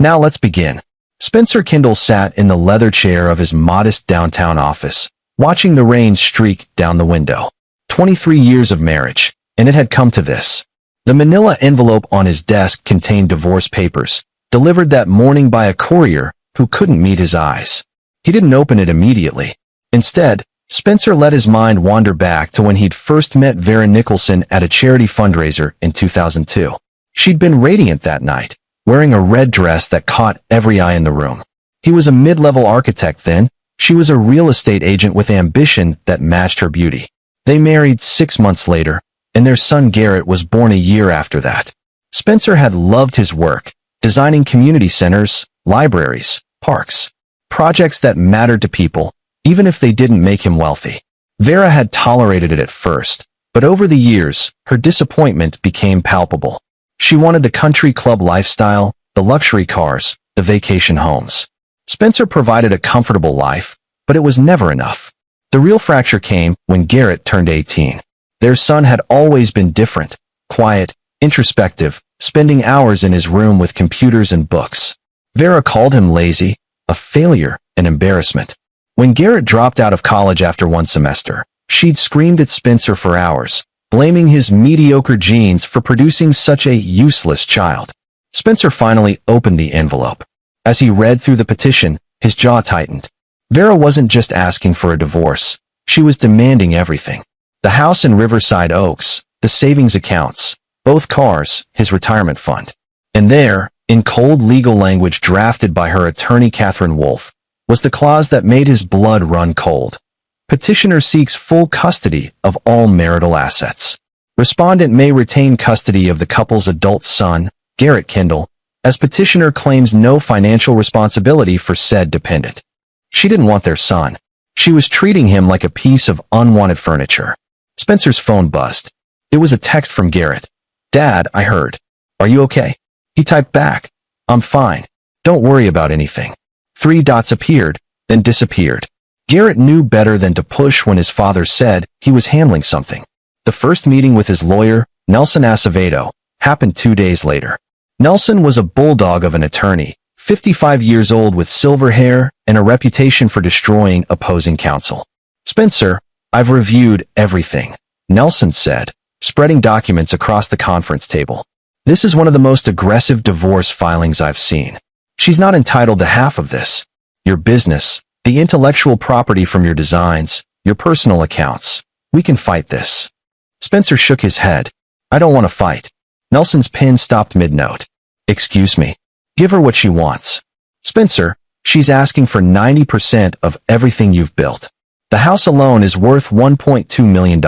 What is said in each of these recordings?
Now let's begin. Spencer Kindle sat in the leather chair of his modest downtown office, watching the rain streak down the window. 23 years of marriage, and it had come to this. The manila envelope on his desk contained divorce papers, delivered that morning by a courier who couldn't meet his eyes. He didn't open it immediately. Instead, Spencer let his mind wander back to when he'd first met Vera Nicholson at a charity fundraiser in 2002. She'd been radiant that night, wearing a red dress that caught every eye in the room. He was a mid-level architect then. She was a real estate agent with ambition that matched her beauty. They married 6 months later, and their son Garrett was born a year after that. Spencer had loved his work, designing community centers, libraries, parks, projects that mattered to people, even if they didn't make him wealthy. Vera had tolerated it at first, but over the years, her disappointment became palpable. She wanted the country club lifestyle, the luxury cars, the vacation homes. Spencer provided a comfortable life, but it was never enough. The real fracture came when Garrett turned 18. Their son had always been different, quiet, introspective, spending hours in his room with computers and books. Vera called him lazy, a failure, an embarrassment. When Garrett dropped out of college after one semester, she'd screamed at Spencer for hours, blaming his mediocre genes for producing such a useless child. Spencer finally opened the envelope. As he read through the petition, his jaw tightened. Vera wasn't just asking for a divorce. She was demanding everything. The house in Riverside Oaks, the savings accounts, both cars, his retirement fund. And there, in cold legal language drafted by her attorney Catherine Wolfe, was the clause that made his blood run cold. Petitioner seeks full custody of all marital assets. Respondent may retain custody of the couple's adult son, Garrett Kindle, as petitioner claims no financial responsibility for said dependent. She didn't want their son. She was treating him like a piece of unwanted furniture. Spencer's phone buzzed. It was a text from Garrett. "Dad, I heard. Are you okay?" He typed back. "I'm fine. Don't worry about anything." 3 dots appeared, then disappeared. Garrett knew better than to push when his father said he was handling something. The first meeting with his lawyer, Nelson Acevedo, happened 2 days later. Nelson was a bulldog of an attorney, 55 years old with silver hair and a reputation for destroying opposing counsel. "Spencer, I've reviewed everything," Nelson said, spreading documents across the conference table. "This is one of the most aggressive divorce filings I've seen. She's not entitled to half of this. Your business, the intellectual property from your designs, your personal accounts. We can fight this." Spencer shook his head. "I don't want to fight." Nelson's pen stopped mid-note. "Excuse me. Give her what she wants." "Spencer, she's asking for 90% of everything you've built. The house alone is worth $1.2 million.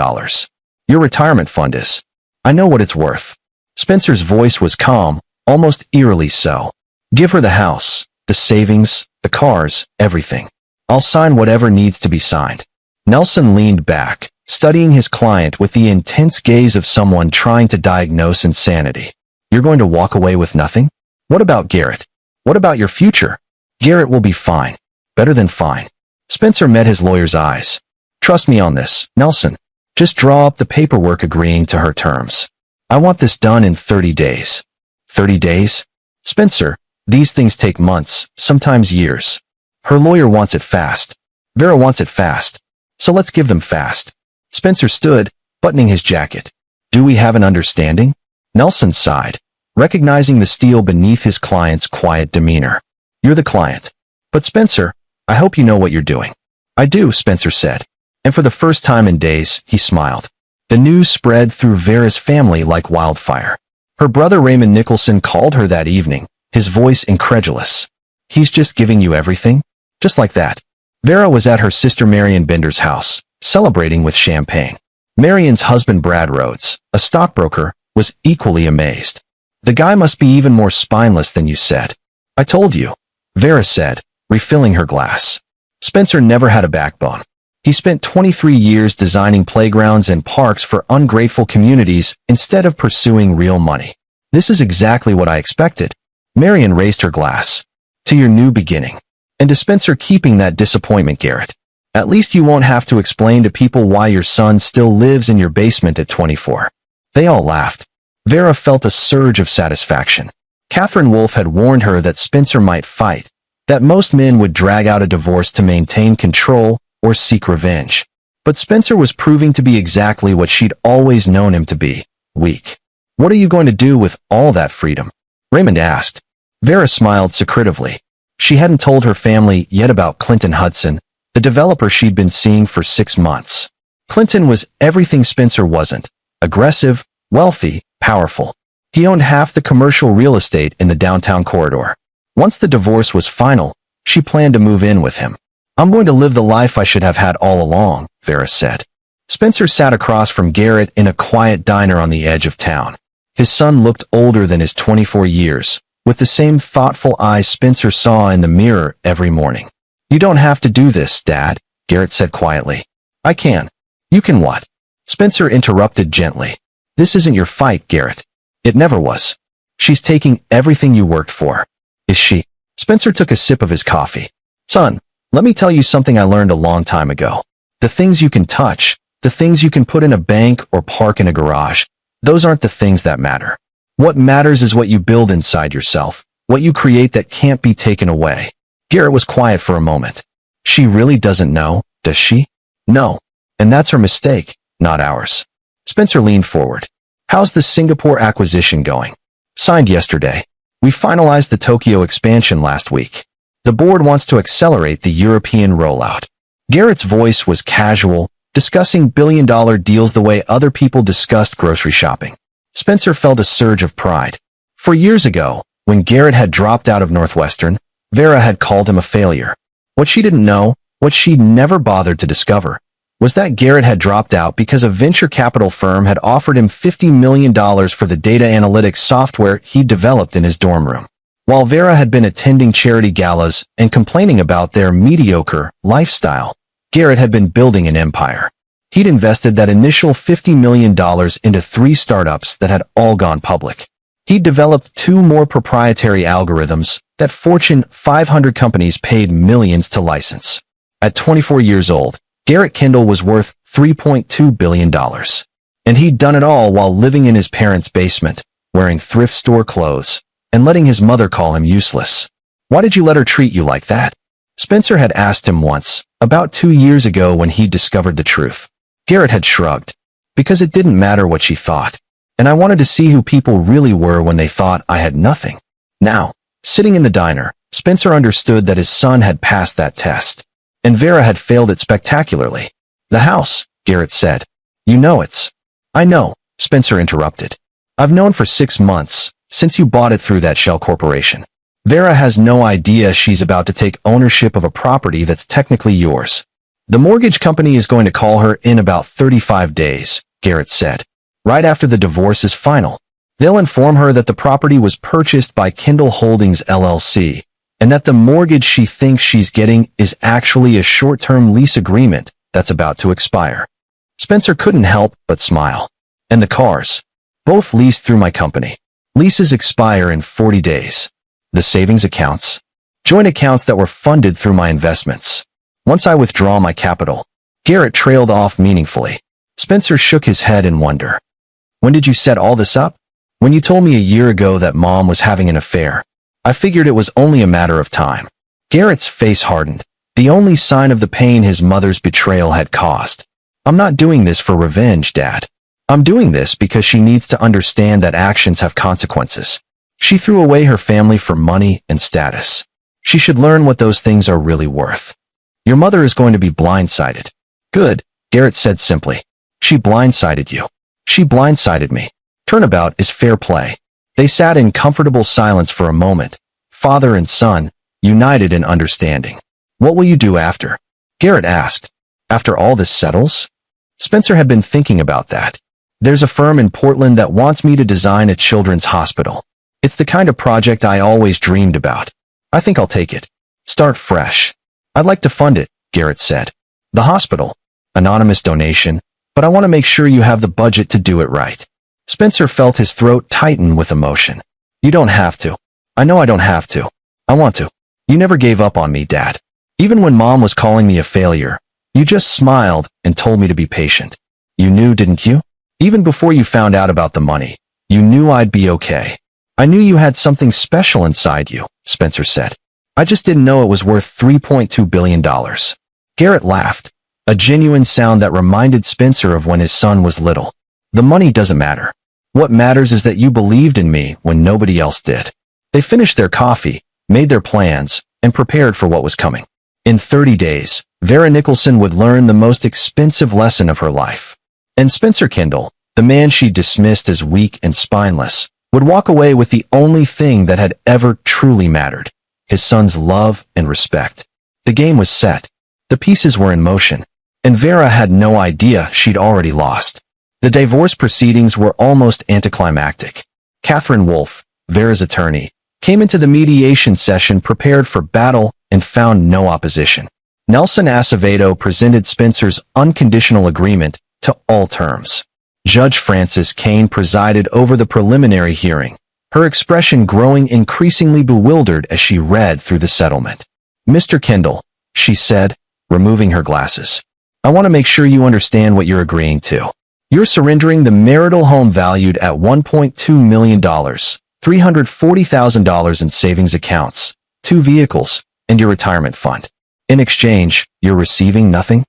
Your retirement fund is. I know what it's worth." Spencer's voice was calm, almost eerily so. "Give her the house, the savings, the cars, everything. I'll sign whatever needs to be signed." Nelson leaned back, studying his client with the intense gaze of someone trying to diagnose insanity. "You're going to walk away with nothing? What about Garrett? What about your future?" "Garrett will be fine. Better than fine." Spencer met his lawyer's eyes. "Trust me on this, Nelson. Just draw up the paperwork agreeing to her terms. I want this done in 30 days. 30 days? Spencer, these things take months, sometimes years. Her lawyer wants it fast. Vera wants it fast. So let's give them fast." Spencer stood, buttoning his jacket. "Do we have an understanding?" Nelson sighed, recognizing the steel beneath his client's quiet demeanor. "You're the client. But Spencer, I hope you know what you're doing." "I do," Spencer said. And for the first time in days, he smiled. The news spread through Vera's family like wildfire. Her brother Raymond Nicholson called her that evening, his voice incredulous. "He's just giving you everything? Just like that?" Vera was at her sister Marion Bender's house, celebrating with champagne. Marion's husband Brad Rhodes, a stockbroker, was equally amazed. "The guy must be even more spineless than you said." "I told you," Vera said, refilling her glass. Spencer never had a backbone. He spent 23 years designing playgrounds and parks for ungrateful communities instead of pursuing real money. "This is exactly what I expected." Marion raised her glass. "To your new beginning. And to Spencer keeping that disappointment, Garrett. At least you won't have to explain to people why your son still lives in your basement at 24. They all laughed. Vera felt a surge of satisfaction. Catherine Wolfe had warned her that Spencer might fight, that most men would drag out a divorce to maintain control or seek revenge. But Spencer was proving to be exactly what she'd always known him to be, weak. "What are you going to do with all that freedom?" Raymond asked. Vera smiled secretively. She hadn't told her family yet about Clinton Hudson, the developer she'd been seeing for 6 months. Clinton was everything Spencer wasn't: aggressive, wealthy, powerful. He owned half the commercial real estate in the downtown corridor. Once the divorce was final, she planned to move in with him. "I'm going to live the life I should have had all along," Vera said. Spencer sat across from Garrett in a quiet diner on the edge of town. His son looked older than his 24 years, with the same thoughtful eyes Spencer saw in the mirror every morning. "You don't have to do this, Dad," Garrett said quietly. "I can." "You can what?" Spencer interrupted gently. "This isn't your fight, Garrett. It never was. She's taking everything you worked for." "Is she?" Spencer took a sip of his coffee. "Son, let me tell you something I learned a long time ago. The things you can touch, the things you can put in a bank or park in a garage, those aren't the things that matter. What matters is what you build inside yourself, what you create that can't be taken away." Garrett was quiet for a moment. "She really doesn't know, does she?" "No. And that's her mistake, not ours." Spencer leaned forward. "How's the Singapore acquisition going?" "Signed yesterday. We finalized the Tokyo expansion last week. The board wants to accelerate the European rollout." Garrett's voice was casual, discussing billion-dollar deals the way other people discussed grocery shopping. Spencer felt a surge of pride. For years ago, when Garrett had dropped out of Northwestern, Vera had called him a failure. What she didn't know, what she'd never bothered to discover, was that Garrett had dropped out because a venture capital firm had offered him $50 million for the data analytics software he'd developed in his dorm room. While Vera had been attending charity galas and complaining about their mediocre lifestyle, Garrett had been building an empire. He'd invested that initial $50 million into 3 startups that had all gone public. He'd developed 2 more proprietary algorithms that Fortune 500 companies paid millions to license. At 24 years old, Garrett Kendall was worth $3.2 billion. And he'd done it all while living in his parents' basement, wearing thrift store clothes, and letting his mother call him useless. "Why did you let her treat you like that?" Spencer had asked him once, about 2 years ago when he'd discovered the truth. Garrett had shrugged. "Because it didn't matter what she thought. And I wanted to see who people really were when they thought I had nothing." Now, sitting in the diner, Spencer understood that his son had passed that test. And Vera had failed it spectacularly. "The house," Garrett said. "You know it's—" "I know," Spencer interrupted. "I've known for 6 months, since you bought it through that shell corporation. Vera has no idea she's about to take ownership of a property that's technically yours. The mortgage company is going to call her in about 35 days, Garrett said. Right after the divorce is final. They'll inform her that the property was purchased by Kendall Holdings LLC, and that the mortgage she thinks she's getting is actually a short-term lease agreement that's about to expire." Spencer couldn't help but smile. "And the cars? Both leased through my company. Leases expire in 40 days. The savings accounts? Joint accounts that were funded through my investments. Once I withdraw my capital." Garrett trailed off meaningfully. Spencer shook his head in wonder. "When did you set all this up?" "When you told me a year ago that Mom was having an affair. I figured it was only a matter of time." Garrett's face hardened, the only sign of the pain his mother's betrayal had caused. "I'm not doing this for revenge, Dad. I'm doing this because she needs to understand that actions have consequences. She threw away her family for money and status. She should learn what those things are really worth. Your mother is going to be blindsided." "Good," Garrett said simply. "She blindsided you. She blindsided me. Turnabout is fair play." They sat in comfortable silence for a moment, father and son, united in understanding. "What will you do after?" Garrett asked. "After all this settles?" Spencer had been thinking about that. "There's a firm in Portland that wants me to design a children's hospital. It's the kind of project I always dreamed about. I think I'll take it. Start fresh." "I'd like to fund it," Garrett said. "The hospital. Anonymous donation, but I want to make sure you have the budget to do it right." Spencer felt his throat tighten with emotion. "You don't have to. I know I don't have to. I want to. You never gave up on me, Dad. Even when Mom was calling me a failure, you just smiled and told me to be patient. You knew, didn't you? Even before you found out about the money, you knew I'd be okay. I knew you had something special inside you, Spencer said. I just didn't know it was worth $3.2 billion. Garrett laughed, a genuine sound that reminded Spencer of when his son was little. The money doesn't matter. What matters is that you believed in me when nobody else did. They finished their coffee, made their plans, and prepared for what was coming. In 30 days, Vera Nicholson would learn the most expensive lesson of her life. And Spencer Kendall, the man she dismissed as weak and spineless, would walk away with the only thing that had ever truly mattered: his son's love and respect. The game was set. The pieces were in motion, and Vera had no idea she'd already lost. The divorce proceedings were almost anticlimactic. Catherine Wolfe, Vera's attorney, came into the mediation session prepared for battle and found no opposition. Nelson Acevedo presented Spencer's unconditional agreement to all terms. Judge Frances Kane presided over the preliminary hearing, her expression growing increasingly bewildered as she read through the settlement. "Mr. Kendall," she said, removing her glasses, "I want to make sure you understand what you're agreeing to. You're surrendering the marital home valued at $1.2 million, $340,000 in savings accounts, 2 vehicles, and your retirement fund. In exchange, you're receiving nothing?"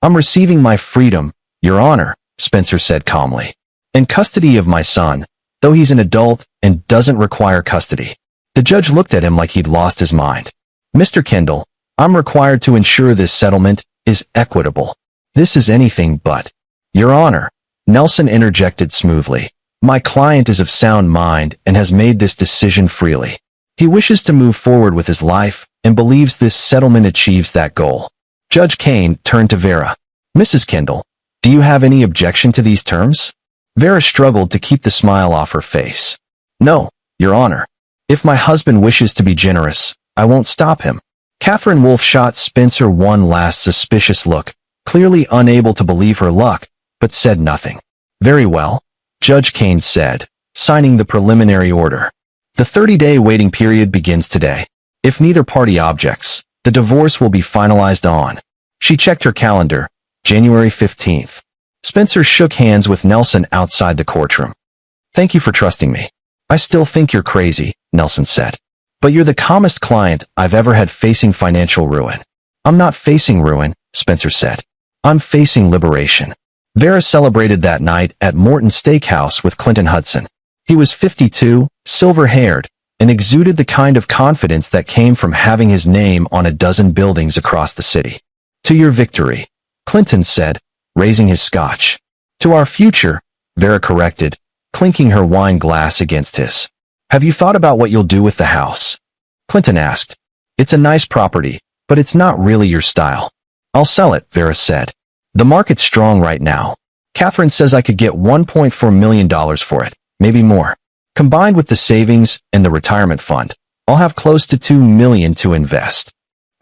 "I'm receiving my freedom, Your Honor," Spencer said calmly, "and custody of my son, though he's an adult and doesn't require custody." The judge looked at him like he'd lost his mind. "Mr. Kendall, I'm required to ensure this settlement is equitable." "This is anything but." "Your Honor," Nelson interjected smoothly, "my client is of sound mind and has made this decision freely. He wishes to move forward with his life and believes this settlement achieves that goal." Judge Kane turned to Vera. "Mrs. Kendall, do you have any objection to these terms?" Vera struggled to keep the smile off her face. "No, Your Honor. If my husband wishes to be generous, I won't stop him." Catherine Wolfe shot Spencer one last suspicious look, clearly unable to believe her luck, but said nothing. "Very well," Judge Kane said, signing the preliminary order. "The 30-day waiting period begins today. If neither party objects, the divorce will be finalized on." She checked her calendar, January 15th. Spencer shook hands with Nelson outside the courtroom. "Thank you for trusting me." "I still think you're crazy," Nelson said. "But you're the calmest client I've ever had facing financial ruin." "I'm not facing ruin," Spencer said. "I'm facing liberation." Vera celebrated that night at Morton Steakhouse with Clinton Hudson. He was 52, silver-haired, and exuded the kind of confidence that came from having his name on a dozen buildings across the city. "To your victory," Clinton said, raising his scotch. "To our future," Vera corrected, clinking her wine glass against his. "Have you thought about what you'll do with the house?" Clinton asked. "It's a nice property, but it's not really your style." "I'll sell it," Vera said. "The market's strong right now. Catherine says I could get $1.4 million for it, maybe more. Combined with the savings and the retirement fund, I'll have close to $2 million to invest."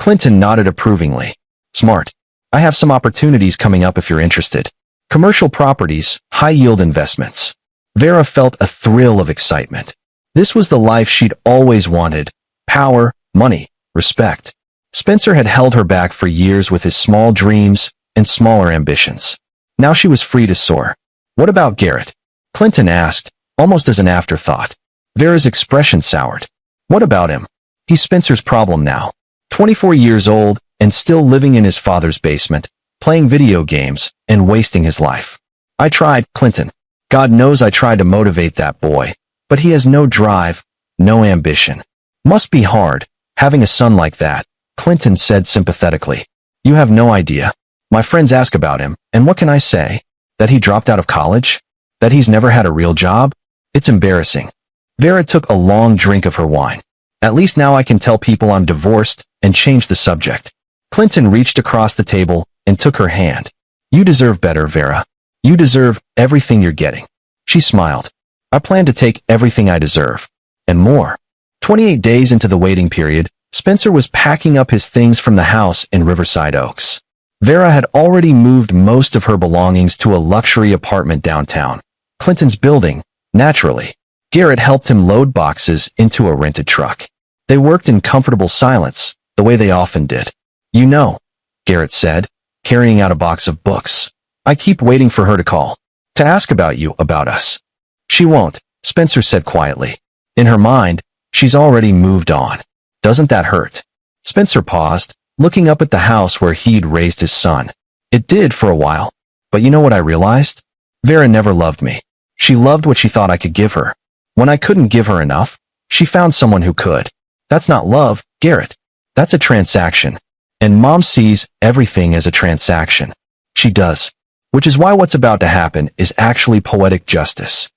Clinton nodded approvingly. "Smart. I have some opportunities coming up if you're interested. Commercial properties, high-yield investments." Vera felt a thrill of excitement. This was the life she'd always wanted: power, money, respect. Spencer had held her back for years with his small dreams and smaller ambitions. Now she was free to soar. "What about Garrett?" Clinton asked, almost as an afterthought. Vera's expression soured. "What about him? He's Spencer's problem now. 24 years old and still living in his father's basement, playing video games and wasting his life." "I tried, Clinton. God knows I tried to motivate that boy, but he has no drive, no ambition." "Must be hard, having a son like that," Clinton said sympathetically. "You have no idea. My friends ask about him, and what can I say? That he dropped out of college? That he's never had a real job? It's embarrassing." Vera took a long drink of her wine. "At least now I can tell people I'm divorced and change the subject." Clinton reached across the table and took her hand. "You deserve better, Vera. You deserve everything you're getting." She smiled. "I plan to take everything I deserve. And more." 28 days into the waiting period, Spencer was packing up his things from the house in Riverside Oaks. Vera had already moved most of her belongings to a luxury apartment downtown, Clinton's building, naturally. Garrett helped him load boxes into a rented truck. They worked in comfortable silence, the way they often did. "You know," Garrett said, carrying out a box of books, "I keep waiting for her to call. To ask about you, about us." "She won't," Spencer said quietly. In her mind, she's already moved on. Doesn't that hurt? Spencer paused, looking up at the house where he'd raised his son. It did for a while. But you know what I realized? Vera never loved me. She loved what she thought I could give her. When I couldn't give her enough, she found someone who could. That's not love, Garrett. That's a transaction. And Mom sees everything as a transaction. She does. Which is why what's about to happen is actually poetic justice.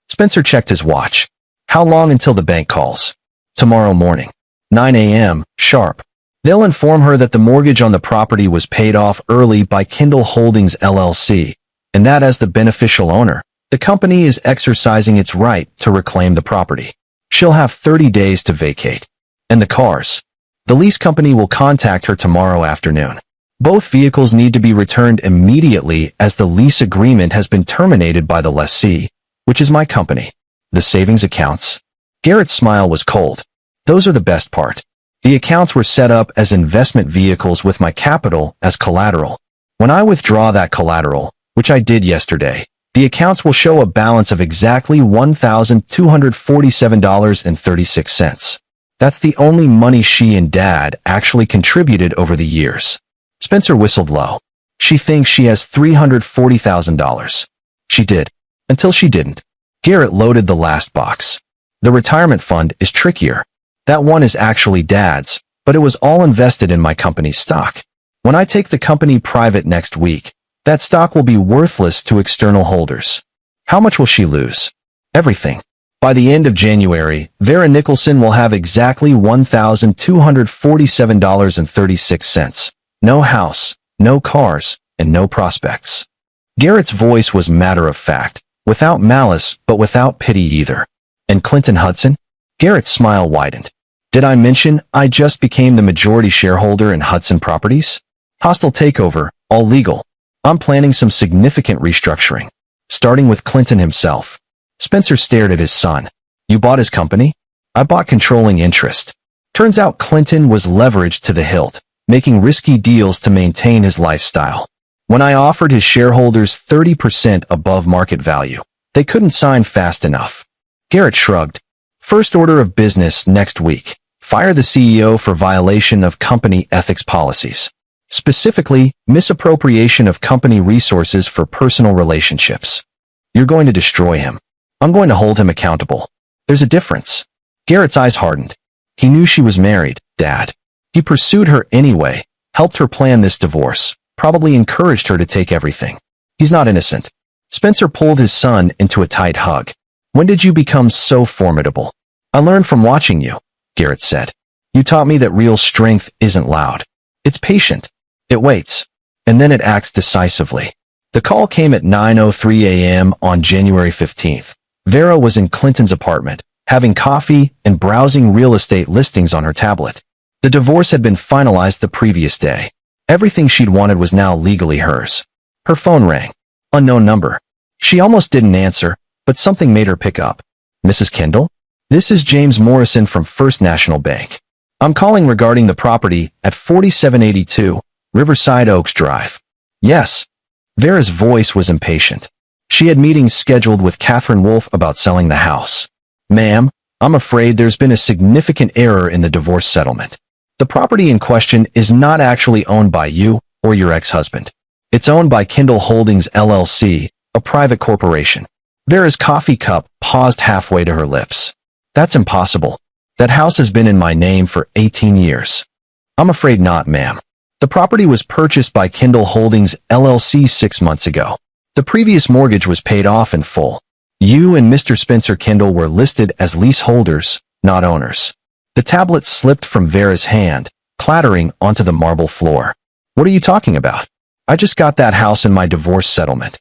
Spencer checked his watch. How long until the bank calls? Tomorrow morning. 9 a.m., sharp. They'll inform her that the mortgage on the property was paid off early by Kindle Holdings LLC, and that as the beneficial owner, the company is exercising its right to reclaim the property. She'll have 30 days to vacate. And the cars. The lease company will contact her tomorrow afternoon. Both vehicles need to be returned immediately as the lease agreement has been terminated by the lessee, which is my company. The savings accounts. Garrett's smile was cold. Those are the best part. The accounts were set up as investment vehicles with my capital as collateral. When I withdraw that collateral, which I did yesterday, the accounts will show a balance of exactly $1,247.36. That's the only money she and Dad actually contributed over the years. Spencer whistled low. She thinks she has $340,000. She did. Until she didn't. Garrett loaded the last box. The retirement fund is trickier. That one is actually Dad's, but it was all invested in my company's stock. When I take the company private next week, that stock will be worthless to external holders. How much will she lose? Everything. By the end of January, Vera Nicholson will have exactly $1,247.36. No house, no cars, and no prospects. Garrett's voice was matter-of-fact, without malice but without pity either. And Clinton Hudson? Garrett's smile widened. Did I mention I just became the majority shareholder in Hudson Properties? Hostile takeover, all legal. I'm planning some significant restructuring. Starting with Clinton himself. Spencer stared at his son. You bought his company? I bought controlling interest. Turns out Clinton was leveraged to the hilt, making risky deals to maintain his lifestyle. When I offered his shareholders 30% above market value, they couldn't sign fast enough. Garrett shrugged. First order of business next week. Fire the CEO for violation of company ethics policies. Specifically, misappropriation of company resources for personal relationships. You're going to destroy him. I'm going to hold him accountable. There's a difference. Garrett's eyes hardened. He knew she was married, Dad. He pursued her anyway, helped her plan this divorce, probably encouraged her to take everything. He's not innocent. Spencer pulled his son into a tight hug. When did you become so formidable? I learned from watching you, Garrett said. You taught me that real strength isn't loud. It's patient. It waits. And then it acts decisively. The call came at 9:03 a.m. on January 15th. Vera was in Clinton's apartment, having coffee and browsing real estate listings on her tablet. The divorce had been finalized the previous day. Everything she'd wanted was now legally hers. Her phone rang. Unknown number. She almost didn't answer, but something made her pick up. Mrs. Kendall? This is James Morrison from First National Bank. I'm calling regarding the property at 4782 Riverside Oaks Drive. Yes. Vera's voice was impatient. She had meetings scheduled with Catherine Wolfe about selling the house. Ma'am, I'm afraid there's been a significant error in the divorce settlement. The property in question is not actually owned by you or your ex-husband. It's owned by Kindle Holdings LLC, a private corporation. Vera's coffee cup paused halfway to her lips. That's impossible. That house has been in my name for 18 years. I'm afraid not, ma'am. The property was purchased by Kindle Holdings LLC 6 months ago. The previous mortgage was paid off in full. You and Mr. Spencer Kendall were listed as leaseholders, not owners. The tablet slipped from Vera's hand, clattering onto the marble floor. What are you talking about? I just got that house in my divorce settlement.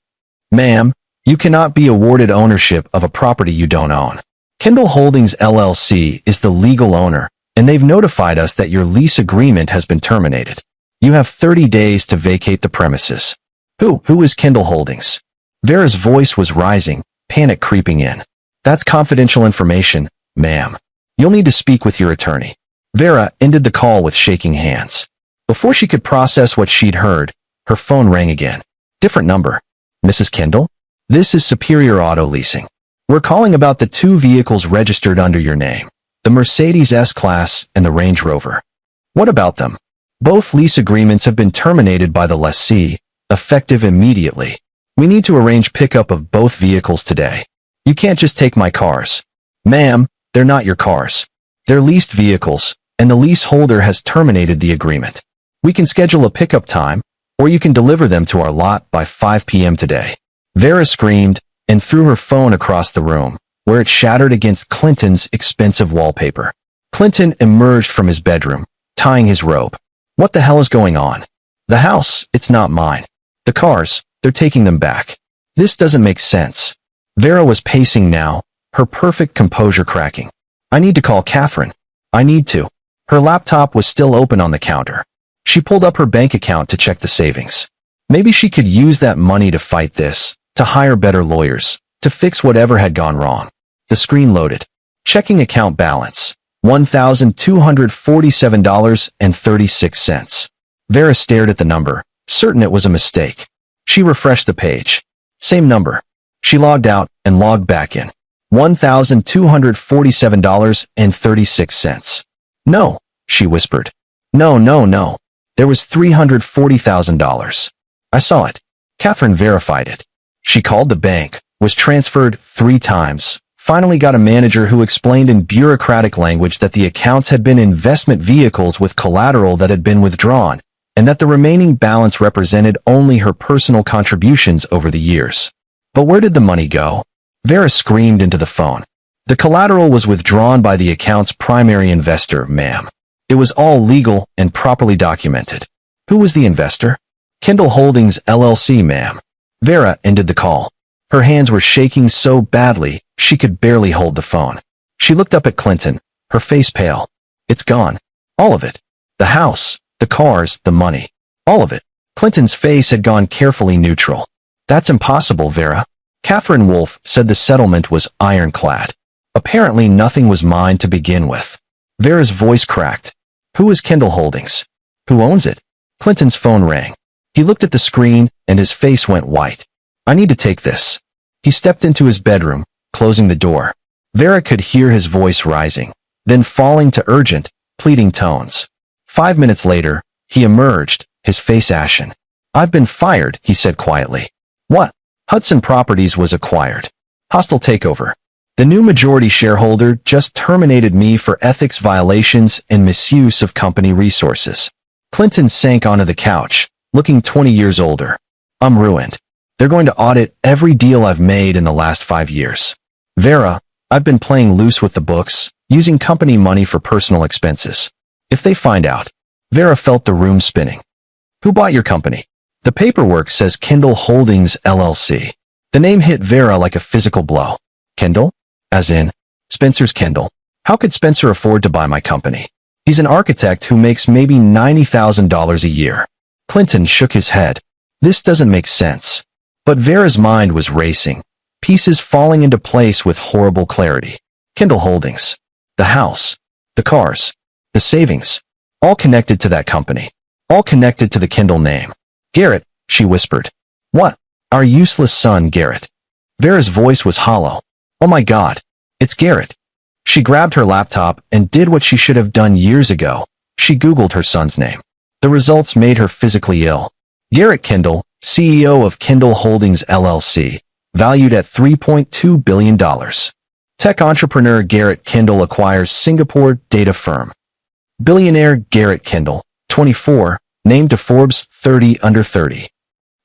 Ma'am, you cannot be awarded ownership of a property you don't own. Kindle Holdings LLC is the legal owner, and they've notified us that your lease agreement has been terminated. You have 30 days to vacate the premises. Who is Kindle Holdings? Vera's voice was rising, panic creeping in. That's confidential information, ma'am. You'll need to speak with your attorney. Vera ended the call with shaking hands. Before she could process what she'd heard, her phone rang again. Different number. Mrs. Kendall? This is Superior Auto Leasing. We're calling about the two vehicles registered under your name, the Mercedes S-Class and the Range Rover. What about them? Both lease agreements have been terminated by the lessee, effective immediately. We need to arrange pickup of both vehicles today. You can't just take my cars. Ma'am, they're not your cars. They're leased vehicles, and the leaseholder has terminated the agreement. We can schedule a pickup time, or you can deliver them to our lot by 5 p.m. today. Vera screamed and threw her phone across the room, where it shattered against Clinton's expensive wallpaper. Clinton emerged from his bedroom, tying his robe. What the hell is going on? The house, it's not mine. The cars, they're taking them back. This doesn't make sense. Vera was pacing now, her perfect composure cracking. I need to call Catherine. I need to. Her laptop was still open on the counter. She pulled up her bank account to check the savings. Maybe she could use that money to fight this, to hire better lawyers, to fix whatever had gone wrong. The screen loaded. Checking account balance. $1,247.36. Vera stared at the number, certain it was a mistake. She refreshed the page. Same number. She logged out and logged back in. $1,247.36. No, she whispered. No. There was $340,000. I saw it. Catherine verified it. She called the bank, was transferred 3 times, finally got a manager who explained in bureaucratic language that the accounts had been investment vehicles with collateral that had been withdrawn, and that the remaining balance represented only her personal contributions over the years. But where did the money go? Vera screamed into the phone. The collateral was withdrawn by the account's primary investor, ma'am. It was all legal and properly documented. Who was the investor? Kindle Holdings LLC, ma'am. Vera ended the call. Her hands were shaking so badly, she could barely hold the phone. She looked up at Clinton, her face pale. It's gone. All of it. The house, the cars, the money. All of it. Clinton's face had gone carefully neutral. That's impossible, Vera. Catherine Wolfe said the settlement was ironclad. Apparently nothing was mine to begin with. Vera's voice cracked. Who is Kindle Holdings? Who owns it? Clinton's phone rang. He looked at the screen, and his face went white. I need to take this. He stepped into his bedroom, closing the door. Vera could hear his voice rising, then falling to urgent, pleading tones. 5 minutes later, he emerged, his face ashen. I've been fired, he said quietly. What? Hudson Properties was acquired. Hostile takeover. The new majority shareholder just terminated me for ethics violations and misuse of company resources. Clinton sank onto the couch, looking 20 years older. I'm ruined. They're going to audit every deal I've made in the last 5 years. Vera, I've been playing loose with the books, using company money for personal expenses. If they find out. Vera felt the room spinning. Who bought your company? The paperwork says Kindle Holdings LLC. The name hit Vera like a physical blow. Kindle? As in, Spencer's Kindle. How could Spencer afford to buy my company? He's an architect who makes maybe $90,000 a year. Clinton shook his head. This doesn't make sense. But Vera's mind was racing, pieces falling into place with horrible clarity. Kindle Holdings. The house. The cars. The savings. All connected to that company. All connected to the Kindle name. Garrett, she whispered. What? Our useless son, Garrett. Vera's voice was hollow. Oh my God. It's Garrett. She grabbed her laptop and did what she should have done years ago. She Googled her son's name. The results made her physically ill. Garrett Kindle, CEO of Kindle Holdings LLC, valued at $3.2 billion. Tech entrepreneur Garrett Kindle acquires Singapore data firm. Billionaire Garrett Kindle, 24, named to Forbes 30 under 30.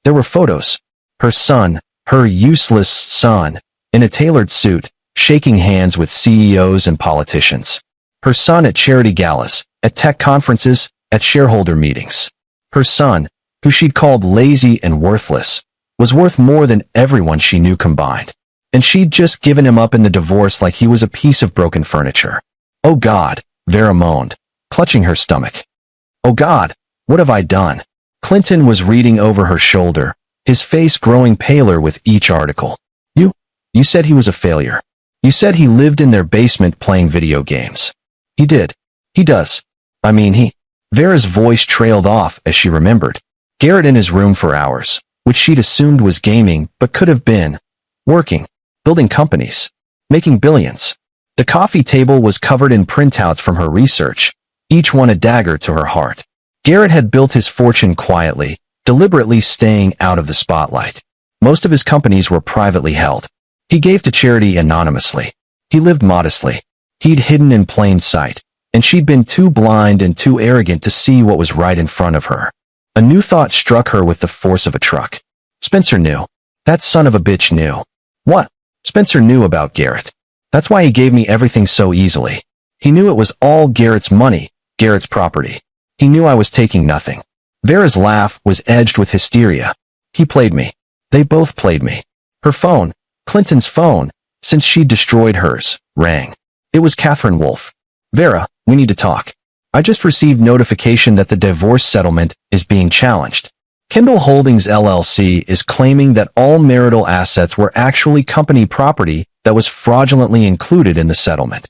There were photos. Her son, her useless son, in a tailored suit, shaking hands with CEOs and politicians. Her son at charity galas, at tech conferences, at shareholder meetings. Her son, who she'd called lazy and worthless, was worth more than everyone she knew combined. And she'd just given him up in the divorce like he was a piece of broken furniture. Oh God, Vera moaned, clutching her stomach. Oh God, what have I done? Clinton was reading over her shoulder, his face growing paler with each article. You said he was a failure. You said he lived in their basement playing video games. He did. He does. I mean he. Vera's voice trailed off as she remembered. Garrett in his room for hours, which she'd assumed was gaming but could have been working, building companies. making billions. The coffee table was covered in printouts from her research, each one a dagger to her heart. Garrett had built his fortune quietly, deliberately staying out of the spotlight. Most of his companies were privately held. He gave to charity anonymously. He lived modestly. He'd hidden in plain sight, and she'd been too blind and too arrogant to see what was right in front of her. A new thought struck her with the force of a truck. Spencer knew. That son of a bitch knew. What? Spencer knew about Garrett. That's why he gave me everything so easily. He knew it was all Garrett's money, Garrett's property. He knew I was taking nothing. Vera's laugh was edged with hysteria. He played me. They both played me. Her phone, Clinton's phone, since she'd destroyed hers, rang. It was Catherine Wolfe. Vera, we need to talk. I just received notification that the divorce settlement is being challenged. Kindle Holdings LLC is claiming that all marital assets were actually company property that was fraudulently included in the settlement.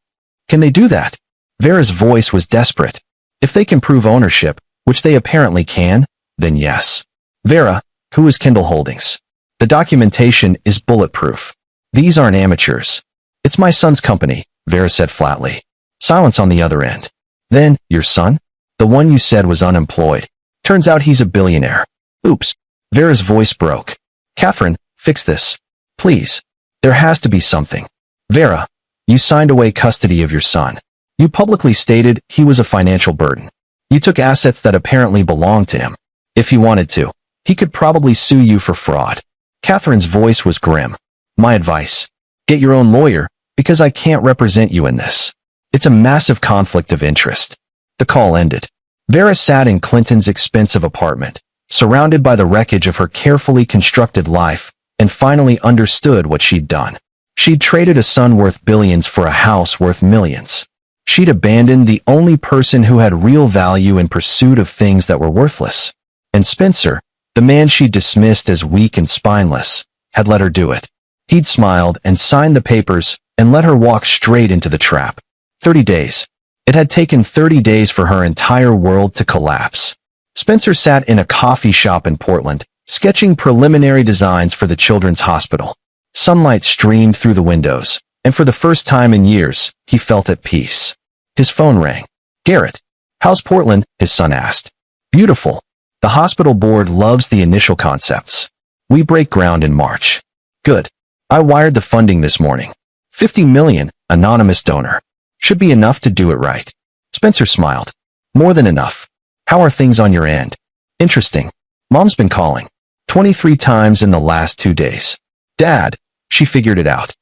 Can they do that? Vera's voice was desperate. If they can prove ownership, which they apparently can, then yes. Vera, who is Kindle Holdings? The documentation is bulletproof. These aren't amateurs. It's my son's company, Vera said flatly. Silence on the other end. Then, your son? The one you said was unemployed. Turns out he's a billionaire. Oops. Vera's voice broke. Catherine, fix this. Please. There has to be something. Vera, you signed away custody of your son. You publicly stated he was a financial burden. You took assets that apparently belonged to him. If he wanted to, he could probably sue you for fraud. Catherine's voice was grim. My advice. Get your own lawyer, because I can't represent you in this. It's a massive conflict of interest. The call ended. Vera sat in Clinton's expensive apartment, surrounded by the wreckage of her carefully constructed life, and finally understood what she'd done. She'd traded a son worth billions for a house worth millions. She'd abandoned the only person who had real value in pursuit of things that were worthless. And Spencer, the man she'd dismissed as weak and spineless, had let her do it. He'd smiled and signed the papers and let her walk straight into the trap. 30 days. It had taken 30 days for her entire world to collapse. Spencer sat in a coffee shop in Portland, sketching preliminary designs for the children's hospital. Sunlight streamed through the windows, and for the first time in years, he felt at peace. His phone rang. Garrett. How's Portland? His son asked. Beautiful. The hospital board loves the initial concepts. We break ground in March. Good. I wired the funding this morning. 50 million, anonymous donor. Should be enough to do it right. Spencer smiled. More than enough. How are things on your end? Interesting. Mom's been calling. 23 times in the last 2 days. Dad, she figured it out.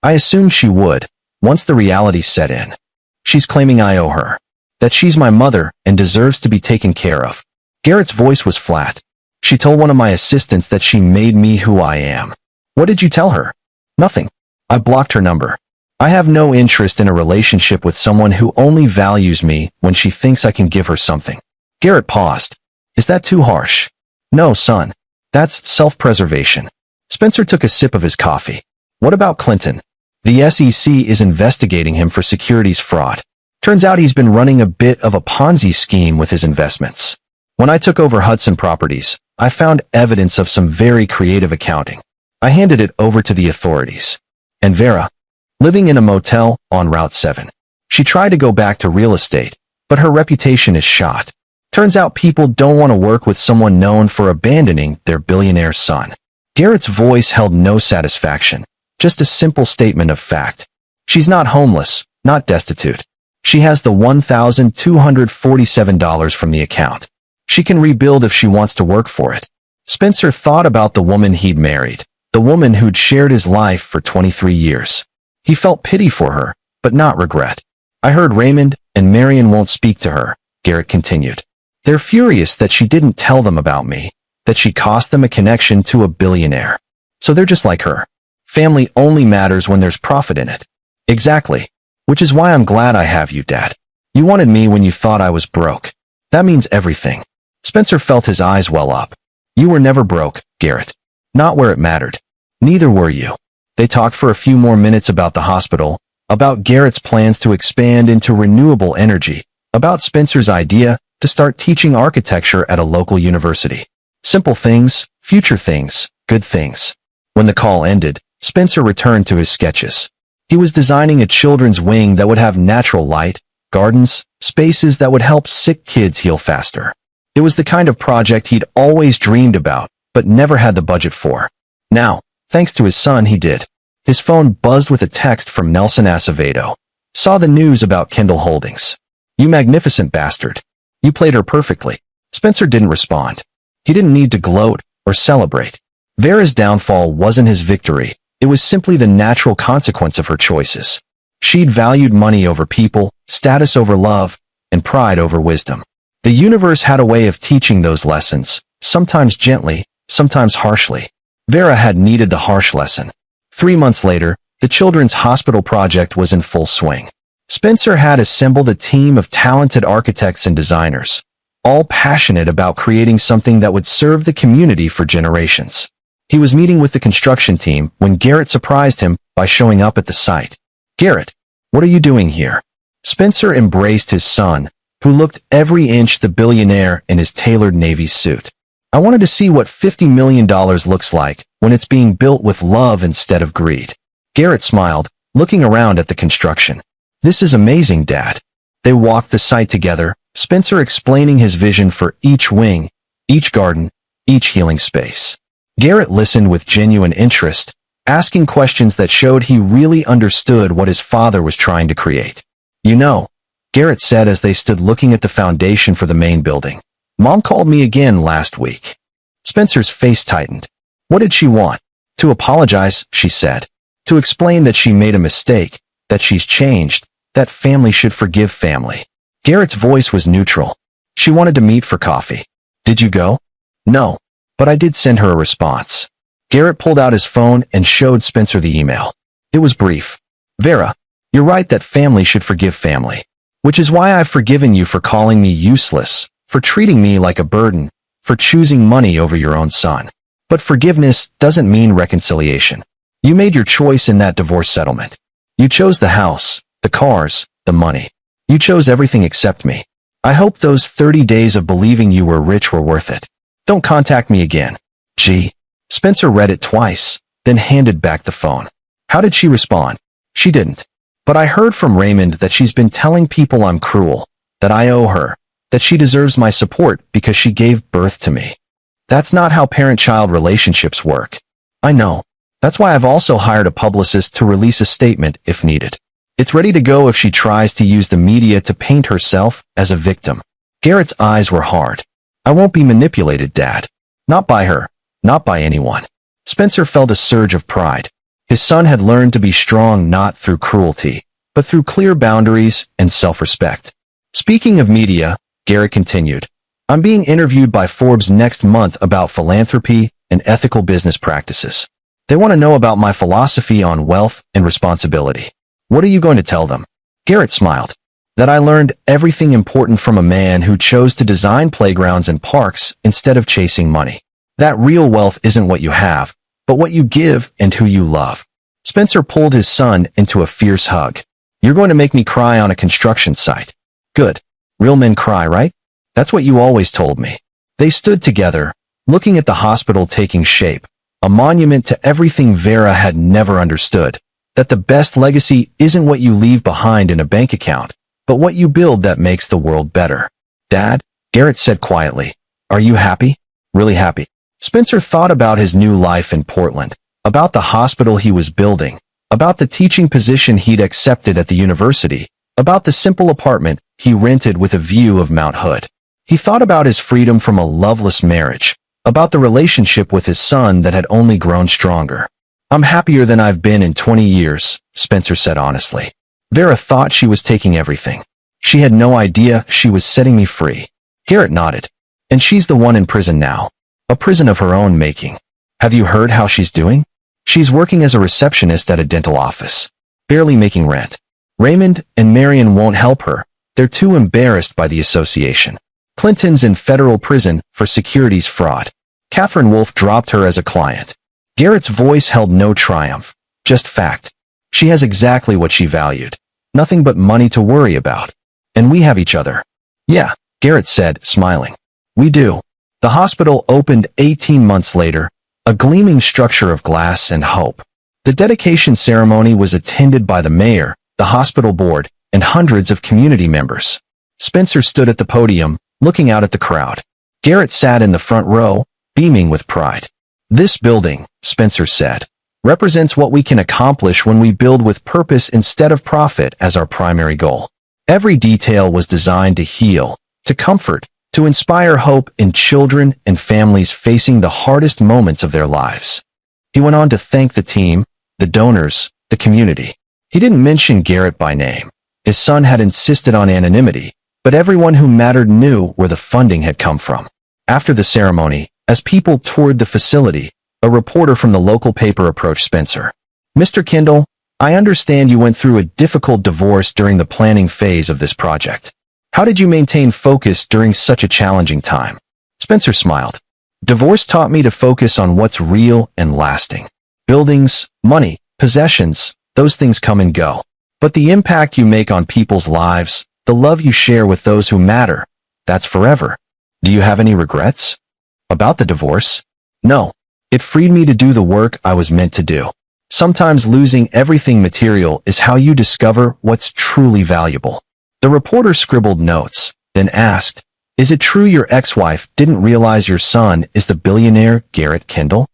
I assumed she would, once the reality set in. She's claiming I owe her. That she's my mother and deserves to be taken care of. Garrett's voice was flat. She told one of my assistants that she made me who I am. What did you tell her? Nothing. I blocked her number. I have no interest in a relationship with someone who only values me when she thinks I can give her something. Garrett paused. Is that too harsh? No, son. That's self-preservation. Spencer took a sip of his coffee. What about Clinton? The SEC is investigating him for securities fraud. Turns out he's been running a bit of a Ponzi scheme with his investments. When I took over Hudson Properties, I found evidence of some very creative accounting. I handed it over to the authorities. And Vera, living in a motel on Route 7. She tried to go back to real estate, but her reputation is shot. Turns out people don't want to work with someone known for abandoning their billionaire son. Garrett's voice held no satisfaction, just a simple statement of fact. She's not homeless, not destitute. She has the $1,247 from the account. She can rebuild if she wants to work for it. Spencer thought about the woman he'd married, the woman who'd shared his life for 23 years. He felt pity for her, but not regret. I heard Raymond and Marion won't speak to her, Garrett continued. They're furious that she didn't tell them about me, that she cost them a connection to a billionaire. So they're just like her. Family only matters when there's profit in it. Exactly. Which is why I'm glad I have you, Dad. You wanted me when you thought I was broke. That means everything. Spencer felt his eyes well up. You were never broke, Garrett. Not where it mattered. Neither were you. They talked for a few more minutes about the hospital, about Garrett's plans to expand into renewable energy, about Spencer's idea to start teaching architecture at a local university. Simple things, future things, good things. When the call ended, Spencer returned to his sketches. He was designing a children's wing that would have natural light, gardens, spaces that would help sick kids heal faster. It was the kind of project he'd always dreamed about, but never had the budget for. Now, thanks to his son, he did. His phone buzzed with a text from Nelson Acevedo. Saw the news about Kindle Holdings. You magnificent bastard. You played her perfectly. Spencer didn't respond. He didn't need to gloat or celebrate. Vera's downfall wasn't his victory. It was simply the natural consequence of her choices. She'd valued money over people, status over love, and pride over wisdom. The universe had a way of teaching those lessons, sometimes gently, sometimes harshly. Vera had needed the harsh lesson. 3 months later, the Children's Hospital project was in full swing. Spencer had assembled a team of talented architects and designers, all passionate about creating something that would serve the community for generations. He was meeting with the construction team when Garrett surprised him by showing up at the site. "Garrett, what are you doing here?" Spencer embraced his son, who looked every inch the billionaire in his tailored Navy suit. "I wanted to see what $50 million looks like when it's being built with love instead of greed." Garrett smiled, looking around at the construction. "This is amazing, Dad." They walked the site together, Spencer explaining his vision for each wing, each garden, each healing space. Garrett listened with genuine interest, asking questions that showed he really understood what his father was trying to create. "You know," Garrett said as they stood looking at the foundation for the main building, "Mom called me again last week." Spencer's face tightened. What did she want? "To apologize," she said. "To explain that she made a mistake, that she's changed, that family should forgive family." Garrett's voice was neutral. "She wanted to meet for coffee. Did you go?" "No, but I did send her a response." Garrett pulled out his phone and showed Spencer the email. It was brief. "Vera, you're right that family should forgive family. Which is why I've forgiven you for calling me useless, for treating me like a burden, for choosing money over your own son. But forgiveness doesn't mean reconciliation. You made your choice in that divorce settlement. You chose the house, the cars, the money. You chose everything except me. I hope those 30 days of believing you were rich were worth it. Don't contact me again. G." Spencer read it twice, then handed back the phone. How did she respond? She didn't. "But I heard from Raymond that she's been telling people I'm cruel, that I owe her, that she deserves my support because she gave birth to me. That's not how parent-child relationships work." "I know. That's why I've also hired a publicist to release a statement if needed. It's ready to go if she tries to use the media to paint herself as a victim." Garrett's eyes were hard. "I won't be manipulated, Dad. Not by her. Not by anyone." Spencer felt a surge of pride. His son had learned to be strong not through cruelty, but through clear boundaries and self-respect. "Speaking of media," Garrett continued, "I'm being interviewed by Forbes next month about philanthropy and ethical business practices. They want to know about my philosophy on wealth and responsibility. What are you going to tell them?" Garrett smiled. "That I learned everything important from a man who chose to design playgrounds and parks instead of chasing money. That real wealth isn't what you have, but what you give and who you love." Spencer pulled his son into a fierce hug. "You're going to make me cry on a construction site." "Good. Real men cry, right? That's what you always told me." They stood together, looking at the hospital taking shape, a monument to everything Vera had never understood, that the best legacy isn't what you leave behind in a bank account, but what you build that makes the world better. "Dad," Garrett said quietly, "are you happy? Really happy?" Spencer thought about his new life in Portland, about the hospital he was building, about the teaching position he'd accepted at the university, about the simple apartment he rented with a view of Mount Hood. He thought about his freedom from a loveless marriage, about the relationship with his son that had only grown stronger. "I'm happier than I've been in 20 years, Spencer said honestly. "Vera thought she was taking everything. She had no idea she was setting me free." Garrett nodded. "And she's the one in prison now. A prison of her own making. Have you heard how she's doing? She's working as a receptionist at a dental office. Barely making rent. Raymond and Marion won't help her. They're too embarrassed by the association. Clinton's in federal prison for securities fraud. Catherine Wolfe dropped her as a client." Garrett's voice held no triumph, just fact. "She has exactly what she valued. Nothing but money to worry about. And we have each other." "Yeah," Garrett said, smiling. "We do." The hospital opened 18 months later, a gleaming structure of glass and hope. The dedication ceremony was attended by the mayor, the hospital board, and hundreds of community members. Spencer stood at the podium, looking out at the crowd. Garrett sat in the front row, beaming with pride. "This building," Spencer said, "represents what we can accomplish when we build with purpose instead of profit as our primary goal. Every detail was designed to heal, to comfort, to inspire hope in children and families facing the hardest moments of their lives." He went on to thank the team, the donors, the community. He didn't mention Garrett by name. His son had insisted on anonymity, but everyone who mattered knew where the funding had come from. After the ceremony, as people toured the facility, a reporter from the local paper approached Spencer. "Mr. Kindle, I understand you went through a difficult divorce during the planning phase of this project. How did you maintain focus during such a challenging time?" Spencer smiled. "Divorce taught me to focus on what's real and lasting. Buildings, money, possessions, those things come and go. But the impact you make on people's lives, the love you share with those who matter, that's forever. Do you have any regrets?" "About the divorce? No. It freed me to do the work I was meant to do. Sometimes losing everything material is how you discover what's truly valuable." The reporter scribbled notes, then asked, "Is it true your ex-wife didn't realize your son is the billionaire Garrett Kindle?"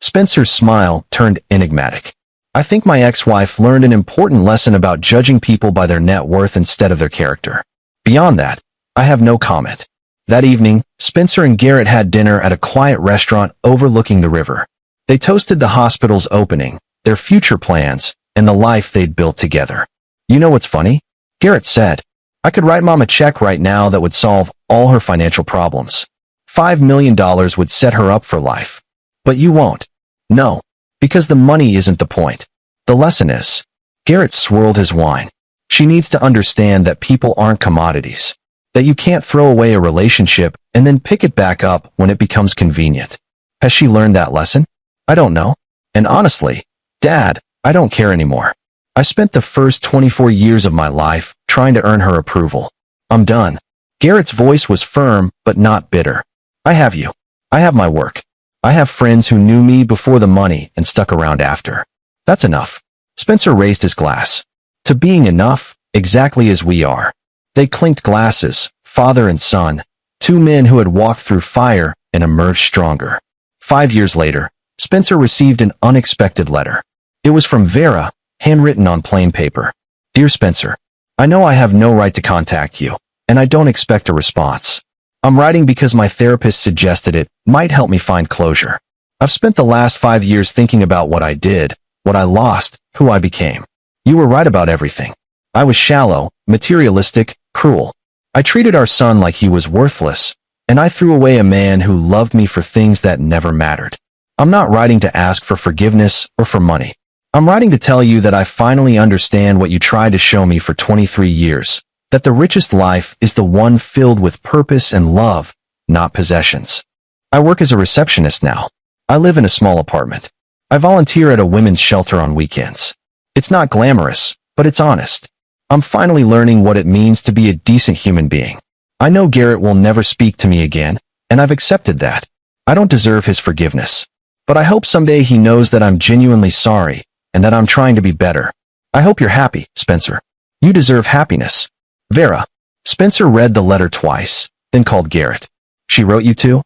Spencer's smile turned enigmatic. "I think my ex-wife learned an important lesson about judging people by their net worth instead of their character. Beyond that, I have no comment." That evening, Spencer and Garrett had dinner at a quiet restaurant overlooking the river. They toasted the hospital's opening, their future plans, and the life they'd built together. "You know what's funny?" Garrett said. "I could write Mom a check right now that would solve all her financial problems. $5 million would set her up for life. But you won't. No, because the money isn't the point. The lesson is." Garrett swirled his wine. "She needs to understand that people aren't commodities. That you can't throw away a relationship and then pick it back up when it becomes convenient. Has she learned that lesson? I don't know. And honestly, Dad, I don't care anymore. I spent the first 24 years of my life trying to earn her approval. I'm done." Garrett's voice was firm but not bitter. "I have you. I have my work. I have friends who knew me before the money and stuck around after. That's enough." Spencer raised his glass. "To being enough, exactly as we are." They clinked glasses, father and son, two men who had walked through fire and emerged stronger. 5 years later, Spencer received an unexpected letter. It was from Vera, handwritten on plain paper. "Dear Spencer, I know I have no right to contact you, and I don't expect a response. I'm writing because my therapist suggested it might help me find closure. I've spent the last 5 years thinking about what I did, what I lost, who I became. You were right about everything. I was shallow, materialistic, cruel. I treated our son like he was worthless, and I threw away a man who loved me for things that never mattered. I'm not writing to ask for forgiveness or for money. I'm writing to tell you that I finally understand what you tried to show me for 23 years, that the richest life is the one filled with purpose and love, not possessions. I work as a receptionist now. I live in a small apartment. I volunteer at a women's shelter on weekends. It's not glamorous, but it's honest. I'm finally learning what it means to be a decent human being. I know Garrett will never speak to me again, and I've accepted that. I don't deserve his forgiveness. But I hope someday he knows that I'm genuinely sorry, and that I'm trying to be better. I hope you're happy, Spencer. You deserve happiness. Vera." Spencer read the letter twice, then called Garrett. "She wrote you too?"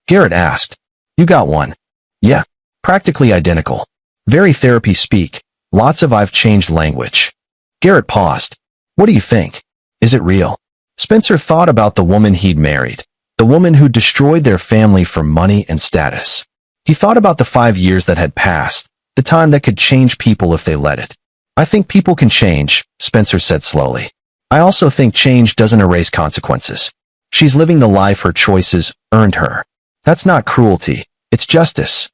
Garrett asked. "You got one?" "Yeah, practically identical. Very therapy speak, lots of I've changed language." Garrett paused. "What do you think? Is it real?" Spencer thought about the woman he'd married, the woman who destroyed their family for money and status. He thought about the 5 years that had passed, the time that could change people if they let it. "I think people can change," Spencer said slowly. "I also think change doesn't erase consequences. She's living the life her choices earned her. That's not cruelty, it's justice."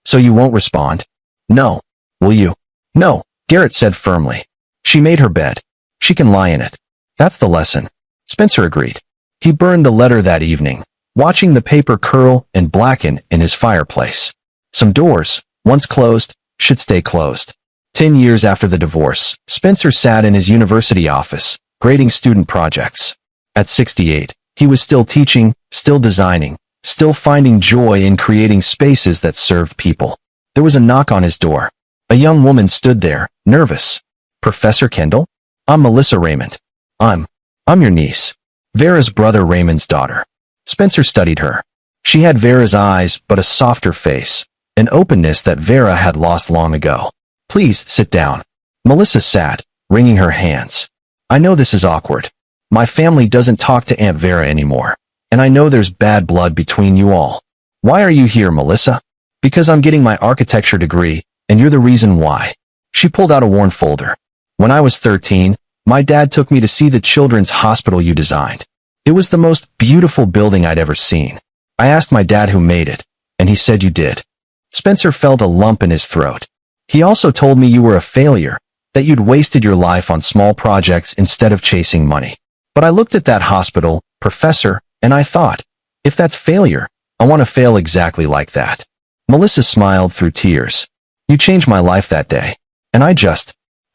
"So you won't respond?" "No. Will you?" "No," Garrett said firmly. "She made her bed. She can lie in it. That's the lesson." Spencer agreed. He burned the letter that evening, watching the paper curl and blacken in his fireplace. Some doors, once closed, should stay closed. 10 years after the divorce, Spencer sat in his university office, grading student projects. At 68, he was still teaching, still designing, still finding joy in creating spaces that served people. There was a knock on his door. A young woman stood there, nervous. Professor Kendall? I'm Melissa Raymond. I'm your niece. Vera's brother Raymond's daughter. Spencer studied her. She had Vera's eyes, but a softer face, an openness that Vera had lost long ago. Please, sit down. Melissa sat, wringing her hands. I know this is awkward. My family doesn't talk to Aunt Vera anymore, and I know there's bad blood between you all. Why are you here, Melissa? Because I'm getting my architecture degree, and you're the reason why. She pulled out a worn folder. When I was 13, my dad took me to see the children's hospital you designed. It was the most beautiful building I'd ever seen. I asked my dad who made it, and he said you did. Spencer felt a lump in his throat. He also told me you were a failure, that you'd wasted your life on small projects instead of chasing money. But I looked at that hospital, Professor, and I thought, if that's failure, I want to fail exactly like that. Melissa smiled through tears. You changed my life that day, and I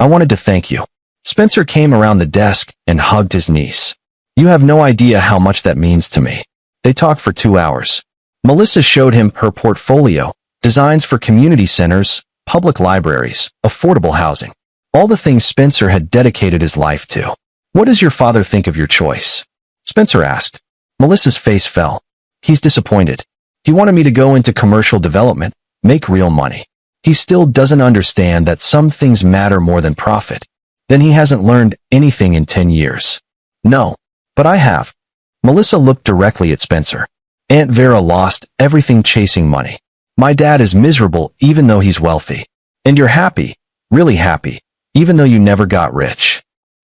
wanted to thank you. Spencer came around the desk and hugged his niece. You have no idea how much that means to me. They talked for 2 hours. Melissa showed him her portfolio, designs for community centers, public libraries, affordable housing. All the things Spencer had dedicated his life to. What does your father think of your choice? Spencer asked. Melissa's face fell. He's disappointed. He wanted me to go into commercial development, make real money. He still doesn't understand that some things matter more than profit. Then he hasn't learned anything in 10 years. No, but I have. Melissa looked directly at Spencer. Aunt Vera lost everything chasing money. My dad is miserable even though he's wealthy. And you're happy, really happy, even though you never got rich.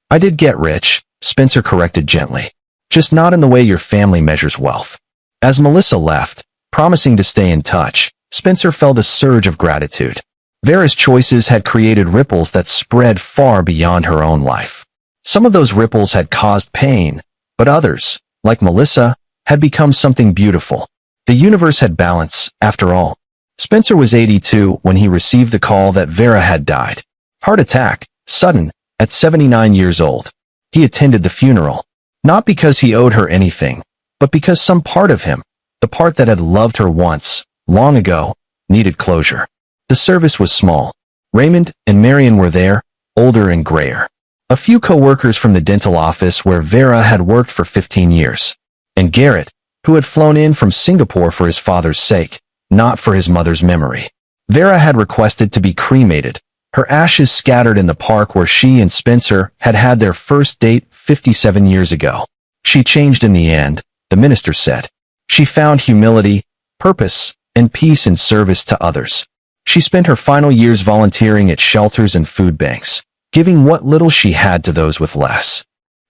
I did get rich, Spencer corrected gently. Just not in the way your family measures wealth. As Melissa left, promising to stay in touch, Spencer felt a surge of gratitude. Vera's choices had created ripples that spread far beyond her own life. Some of those ripples had caused pain, but others, like Melissa, had become something beautiful. The universe had balance, after all. Spencer was 82 when he received the call that Vera had died. Heart attack, sudden, at 79 years old. He attended the funeral. Not because he owed her anything, but because some part of him, the part that had loved her once, long ago, needed closure. The service was small. Raymond and Marion were there, older and grayer. A few co-workers from the dental office where Vera had worked for 15 years. And Garrett, who had flown in from Singapore for his father's sake, not for his mother's memory. Vera had requested to be cremated, her ashes scattered in the park where she and Spencer had had their first date 57 years ago. She changed in the end, the minister said. She found humility, purpose, and peace in service to others. She spent her final years volunteering at shelters and food banks, giving what little she had to those with less.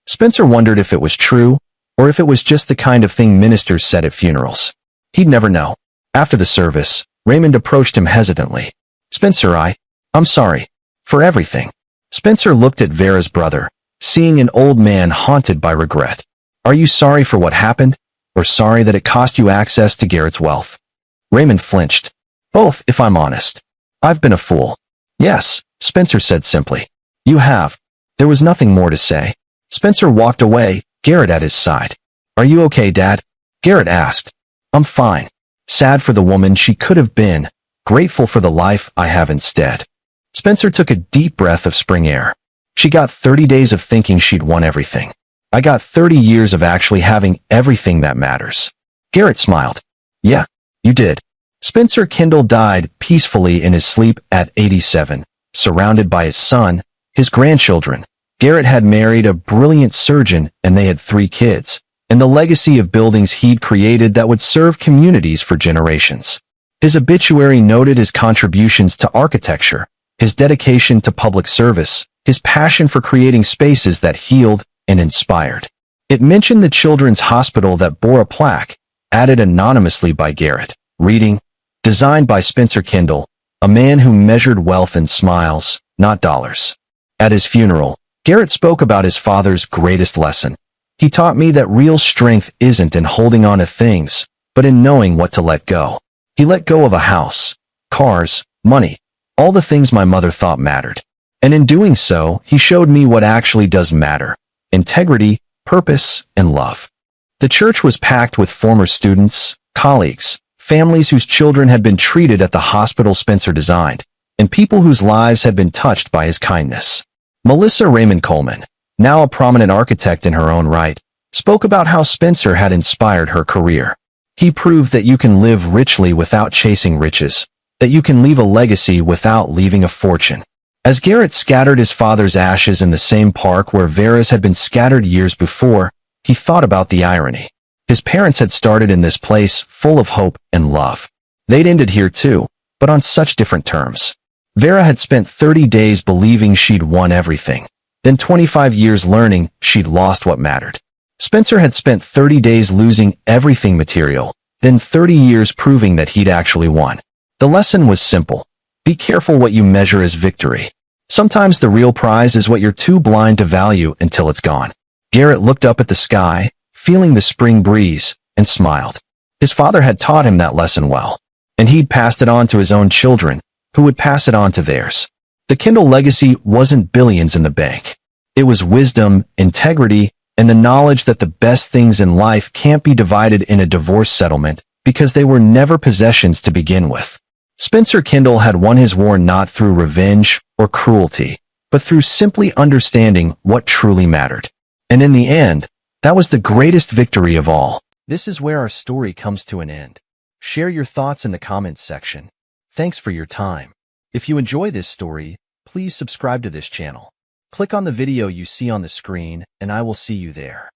Spencer wondered if it was true, or if it was just the kind of thing ministers said at funerals. He'd never know. After the service, Raymond approached him hesitantly. Spencer, I'm sorry. For everything. Spencer looked at Vera's brother, seeing an old man haunted by regret. Are you sorry for what happened, or sorry that it cost you access to Garrett's wealth? Raymond flinched. Both, if I'm honest. I've been a fool. Yes, Spencer said simply. You have. There was nothing more to say. Spencer walked away, Garrett at his side. Are you okay, Dad? Garrett asked. I'm fine. Sad for the woman she could have been, grateful for the life I have instead. Spencer took a deep breath of spring air. She got 30 days of thinking she'd won everything. I got 30 years of actually having everything that matters. Garrett smiled. Yeah, you did. Spencer Kendall died peacefully in his sleep at 87, surrounded by his son, his grandchildren. Garrett had married a brilliant surgeon and they had 3 kids, and the legacy of buildings he'd created that would serve communities for generations. His obituary noted his contributions to architecture, his dedication to public service, his passion for creating spaces that healed and inspired. It mentioned the children's hospital that bore a plaque, added anonymously by Garrett, reading, Designed by Spencer Kendall, a man who measured wealth in smiles, not dollars. At his funeral, Garrett spoke about his father's greatest lesson. He taught me that real strength isn't in holding on to things, but in knowing what to let go. He let go of a house, cars, money, all the things my mother thought mattered. And in doing so, he showed me what actually does matter: integrity, purpose, and love. The church was packed with former students, colleagues, families whose children had been treated at the hospital Spencer designed. and people whose lives had been touched by his kindness. Melissa Raymond Coleman, now a prominent architect in her own right, spoke about how Spencer had inspired her career. He proved that you can live richly without chasing riches, that you can leave a legacy without leaving a fortune. As Garrett scattered his father's ashes in the same park where Vera's had been scattered years before, he thought about the irony. His parents had started in this place full of hope and love. They'd ended here too, but on such different terms. Vera had spent 30 days believing she'd won everything, then 25 years learning she'd lost what mattered. Spencer had spent 30 days losing everything material, then 30 years proving that he'd actually won. The lesson was simple. Be careful what you measure as victory. Sometimes the real prize is what you're too blind to value until it's gone. Garrett looked up at the sky, feeling the spring breeze, and smiled. His father had taught him that lesson well, and he'd passed it on to his own children, who would pass it on to theirs. The Kindle legacy wasn't billions in the bank. It was wisdom, integrity, and the knowledge that the best things in life can't be divided in a divorce settlement because they were never possessions to begin with. Spencer Kindle had won his war not through revenge or cruelty, but through simply understanding what truly mattered. And in the end, that was the greatest victory of all. This is where our story comes to an end. Share your thoughts in the comments section. Thanks for your time. If you enjoy this story, please subscribe to this channel. Click on the video you see on the screen, and I will see you there.